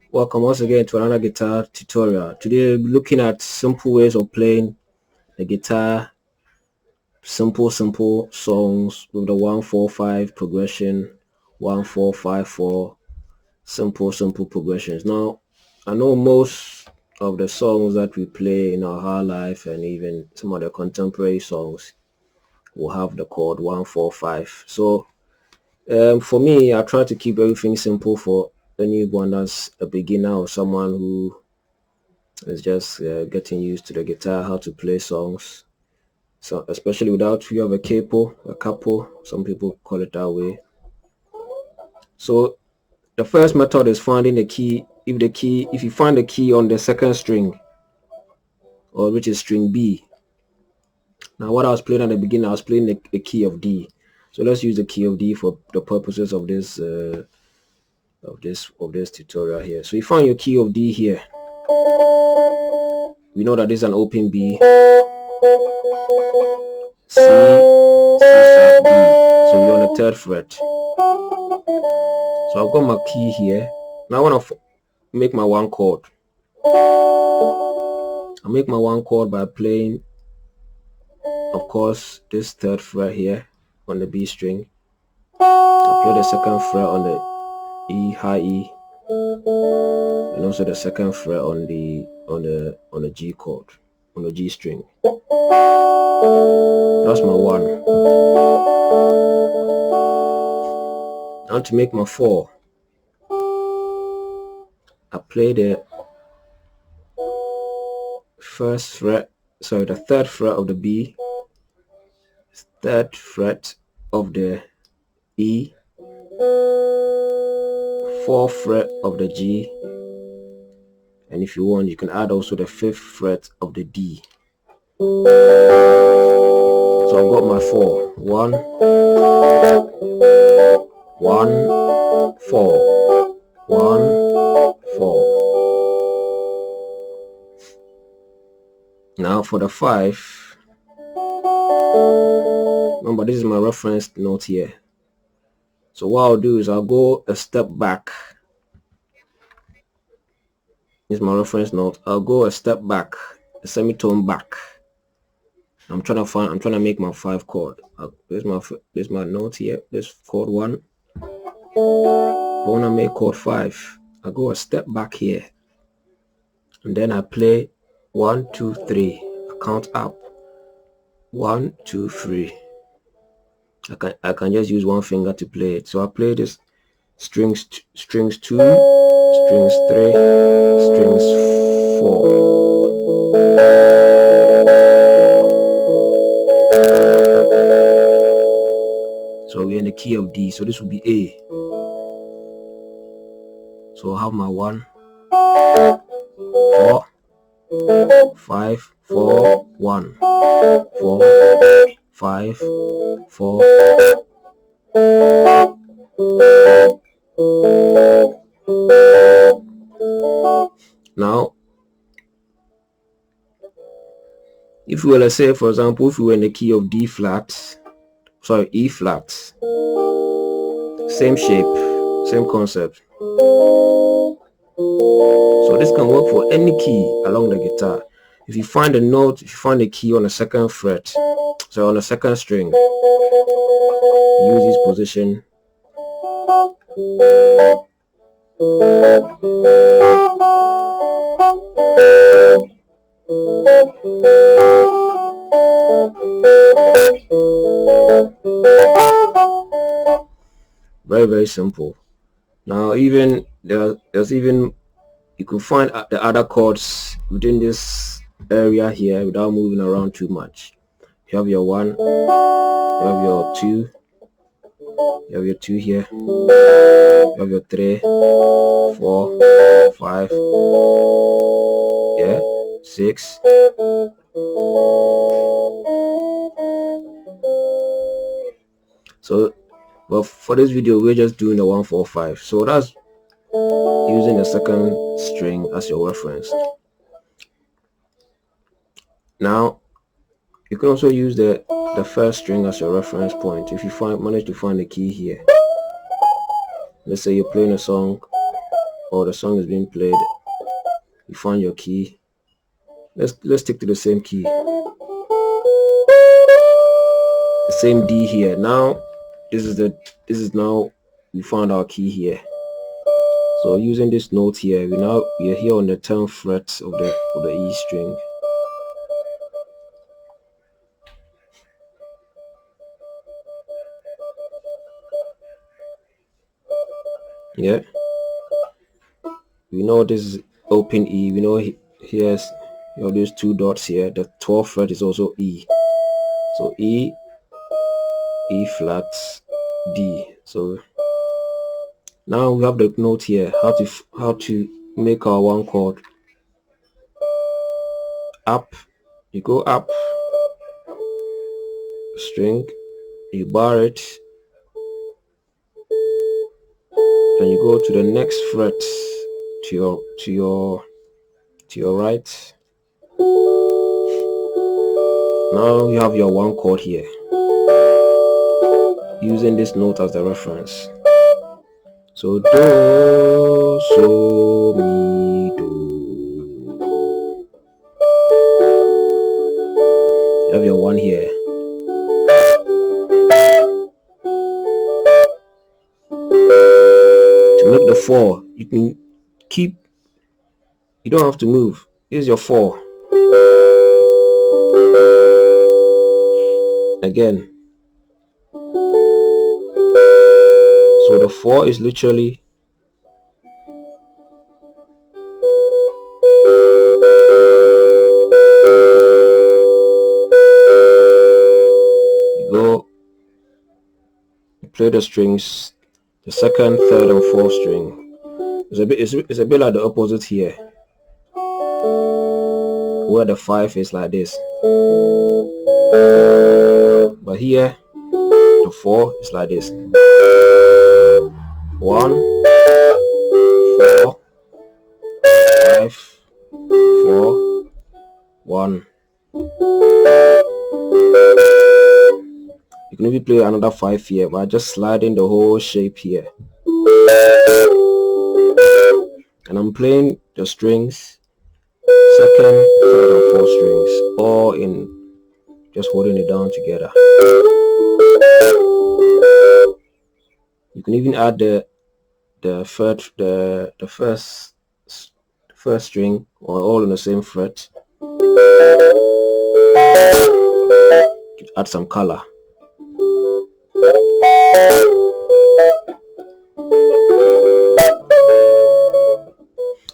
Welcome once again to another guitar tutorial. Today we're looking at simple ways of playing the guitar, simple songs with the 1-4-5 progression, 1-4-5-4, simple progressions. Now, I know most of the songs that we play in our high life and even some of the contemporary songs will have the chord 1-4-5. So for me, I try to keep everything simple for anyone that's a beginner or someone who is just getting used to the guitar, how to play songs. So especially without you have a capo, some people call it that way. So the first method is finding the key. If you find the key on the second string, or which is string B. Now what I was playing at the beginning, I was playing a key of D. So let's use the key of D for the purposes of this tutorial here. So you find your key of D here. We know that this is an open B, C, C sharp, D. So we're on the 3rd fret. So I've got my key here. Now I want to make my one chord. I make my one chord by playing, of course, this 3rd fret here on the B string. I play the 2nd fret on the E, high E, and also the 2nd fret on the G chord, on the G string. That's my 1. Now to make my 4, I play the 3rd fret of the B, 3rd fret of the E, 4th fret of the G, and if you want, you can add also the 5th fret of the D. So I've got my 4. 1, 1, 4, 1, 4. Now for the 5, remember this is my reference note here. So what I'll do is I'll go a step back. This is my reference note. I'll go a step back, a semitone back. I'm trying to make my 5 chord. This is my note here. This chord 1. I want to make chord 5. I go a step back here, and then I play 1, 2, 3. I count up. 1, 2, 3. I can just use one finger to play it. So I play this strings 2, strings 3, strings 4. So we're in the key of D. So this will be A. So I'll have my 1, 4, 5, 4, 1, 4, 5, 4. Now, if we were, let's say, for example, if we were in the key of E flat, same shape, same concept. So this can work for any key along the guitar. If you find a note, if you find a key on the 2nd fret, so on the 2nd string, use this position. Very simple. Now even there's even, you can find the other chords within this area here without moving around too much. You have your 1, you have your 2, you have your 2 here, you have your 3, 4, 5, yeah, 6. So, but for this video, we're just doing the 1, 4, 5. So that's using the second string as your reference. Now, you can also use the first string as your reference point. If you manage to find the key here, let's say you're playing a song, or the song is being played, you find your key. Let's stick to the same key, the same D here. Now this is now we found our key here. So using this note here, we are here on the 10th fret of the E string. Yeah, we know this is open E. We know here's these 2 dots here. The 12th fret is also E. So E, E flat, D. So now we have the note here. How to make our 1 chord. Up, you go up, string, you bar it, and you go to the next fret to your right. Now you have your 1 chord here, using this note as the reference. So do, so, mi, do. You have your 1 here. To make the 4, you can you don't have to move. Here's your 4. Again. So the 4 is literally you play the strings, the 2nd, 3rd, and 4th string. It's a bit like the opposite here, where the 5 is like this, but here the 4 is like this. 1, 4, 5, 4, 1. You can even play another 5 here by just sliding the whole shape here. And I'm playing the strings, 2nd, 3rd, and 4th strings, all in just holding it down together. You can even add the first string, or all in the same fret. Add some color.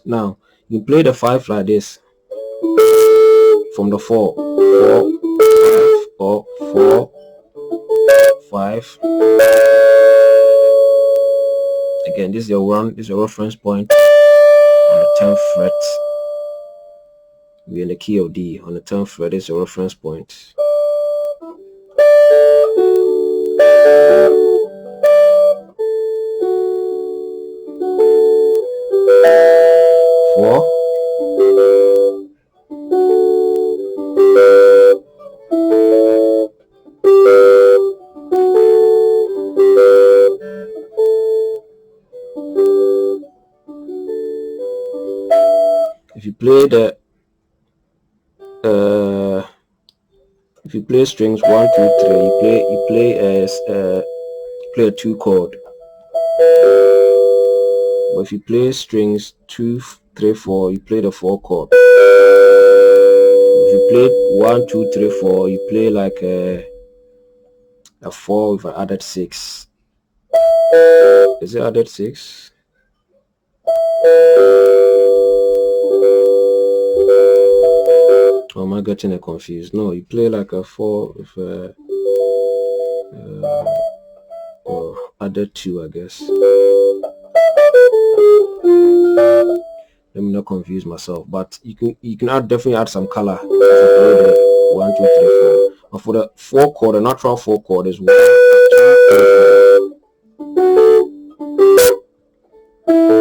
Now you play the 5 like this from the 4, 4, 5, or 4, 5. Again, this is your reference point on the 10th fret. We're in the key of D. On the 10th fret, this is your reference point. If you play strings 1, 2, 3, you play a 2 chord. But if you play strings 2, 3, 4, you play the 4 chord. If you play 1, 2, 3, 4, you play like a 4 with an added 6. Is it added 6? Or am I getting it confused? No, you play like a 4 with or other 2, I guess. Let me not confuse myself, but you can definitely add some color if you play the 1, 2, 3, 4. But for the 4 chord, the natural 4 chord is 1, 2, 3, 4.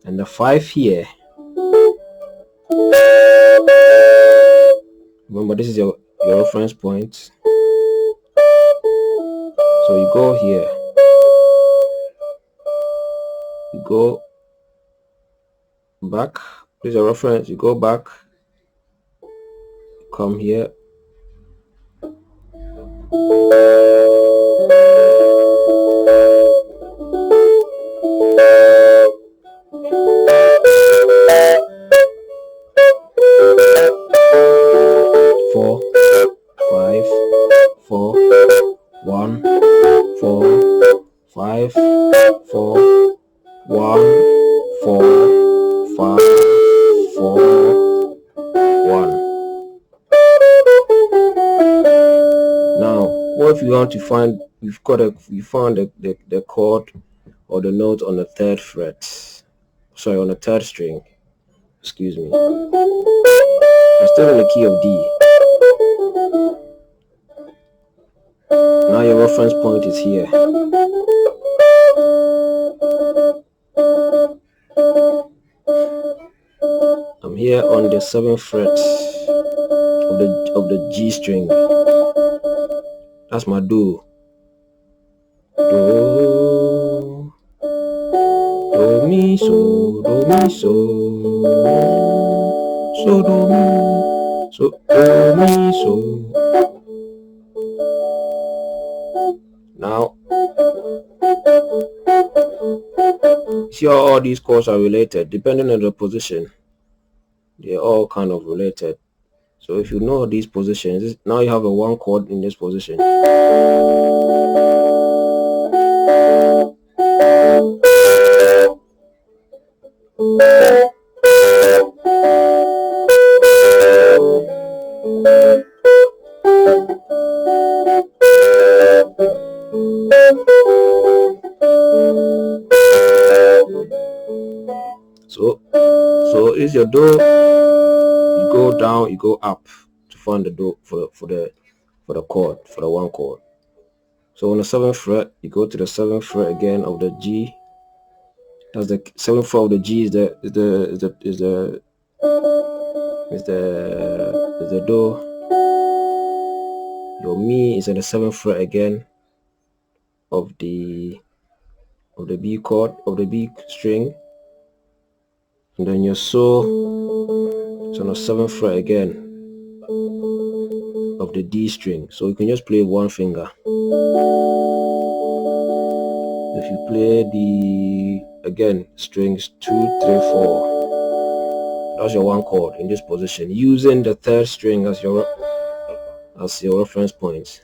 And the 5 here. Remember, this is your reference point. So you go here. You go back. This is your reference. You go back. Come here. Four, 5, 4, 1, 4, 5, 4, 1, 4, 5, 4, 1. Now, what if you want to find? You found the chord or the note on the 3rd fret. Sorry, on the 3rd string. Excuse me. I'm still in the key of D. Now your reference point is here. I'm here on the 7th fret of the G string. That's my Do. Do, do mi so, do mi so, so do mi, so do mi so. Now, see how all these chords are related depending on the position. They're all kind of related. So if you know these positions, now you have a 1 chord in this position. So is your Do. You go down, you go up to find the Do for the chord, for the 1 chord. So on the 7th fret, you go to the 7th fret again of the G. That's the 7th fret of the G is the Do. Your Mi is in the 7th fret again of the B chord, of the B string. And then your So is on the 7th fret again of the D string. So you can just play 1 finger. If you play the, again, strings 2, 3, 4, that's your 1 chord in this position, using the 3rd string as your reference point.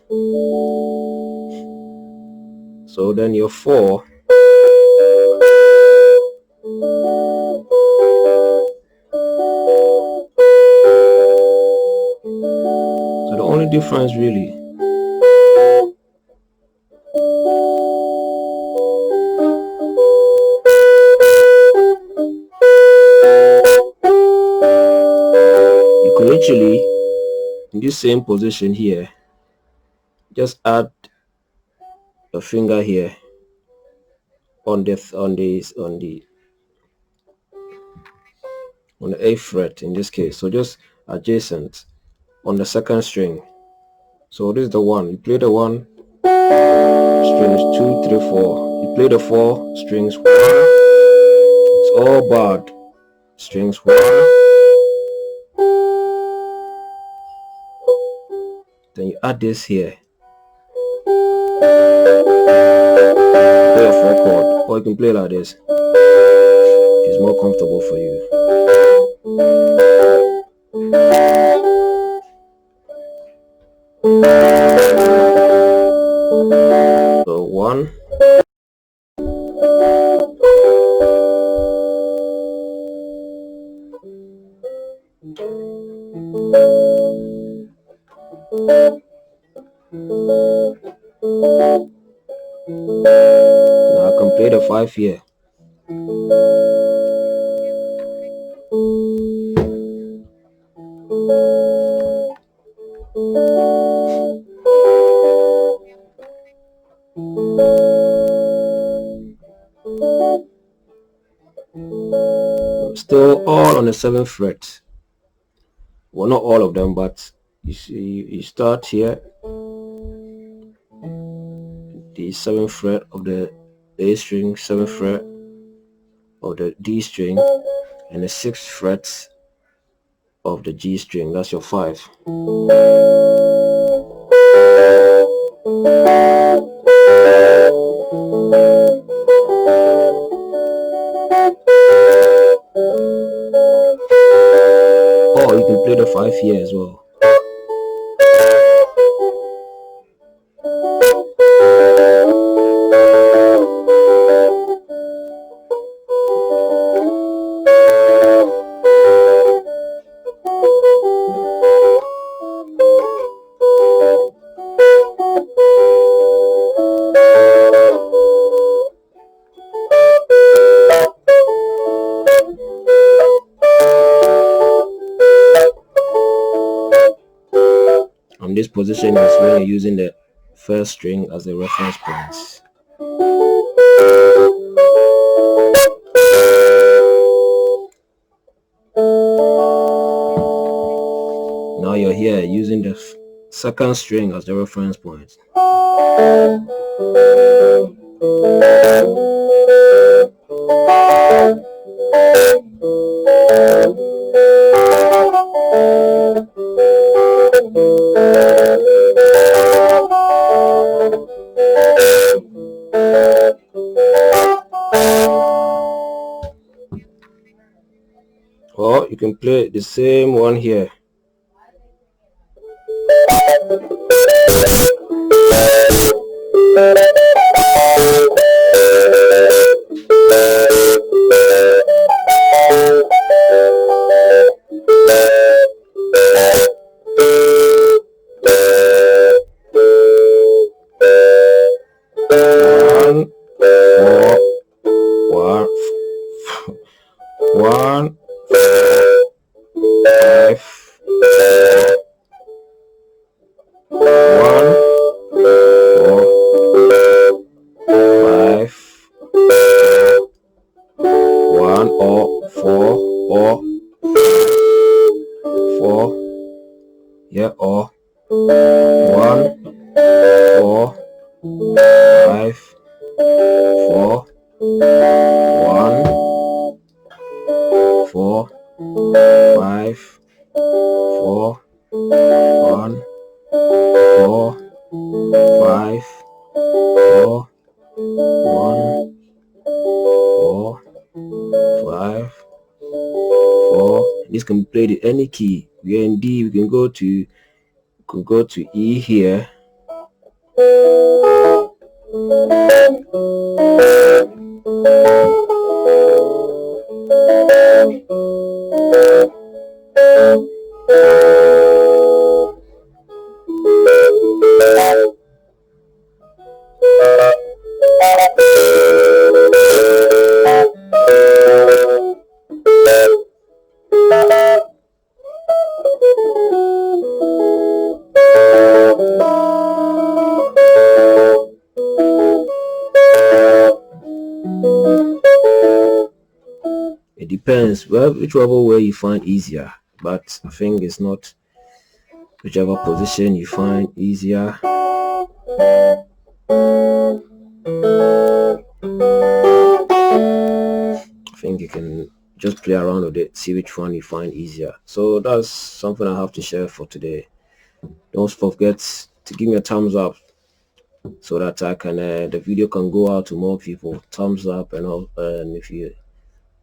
So then your 4, so the only difference really literally in this same position here, just add a finger here on the 8th fret in this case. So just adjacent on the 2nd string. So this is the 1. You play the 1, strings 2, 3, 4. You play the 4, strings 1. It's all bad. Strings 1. Then you add this here. Play a 4 chord, or you can play like this. It's more comfortable for you. So 1. Now I can play the 5 here. Still all on the 7th fret. Well, not all of them, but you see, you start here, the 7th fret of the A string, 7th fret of the D string, and the 6th fret of the G string. That's your 5. Or you can play the 5 here as well. This position is when you're using the first string as a reference point. Now you're here using the second string as the reference point. Or you can play the same one here. One, 5, 1, 4, 5, 1 or 4 or 4, yeah, or 1, 4, 5, 4, 1, 4, 5, 4, 1, 4, 5, 4, 1, 4, 5, 4. This can be played in any key. We are in D. We can go to E here. It depends, well, whichever way you find easier, but I think it's not whichever position you find easier. I think you can just play around with it, see which one you find easier. So that's something I have to share for today. Don't forget to give me a thumbs up so that I can the video can go out to more people. Thumbs up, and all, and if you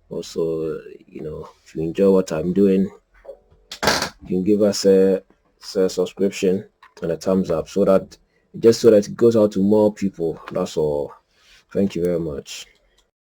also, if you enjoy what I'm doing, you can give us a subscription and a thumbs up, so that it goes out to more people. That's all. Thank you very much.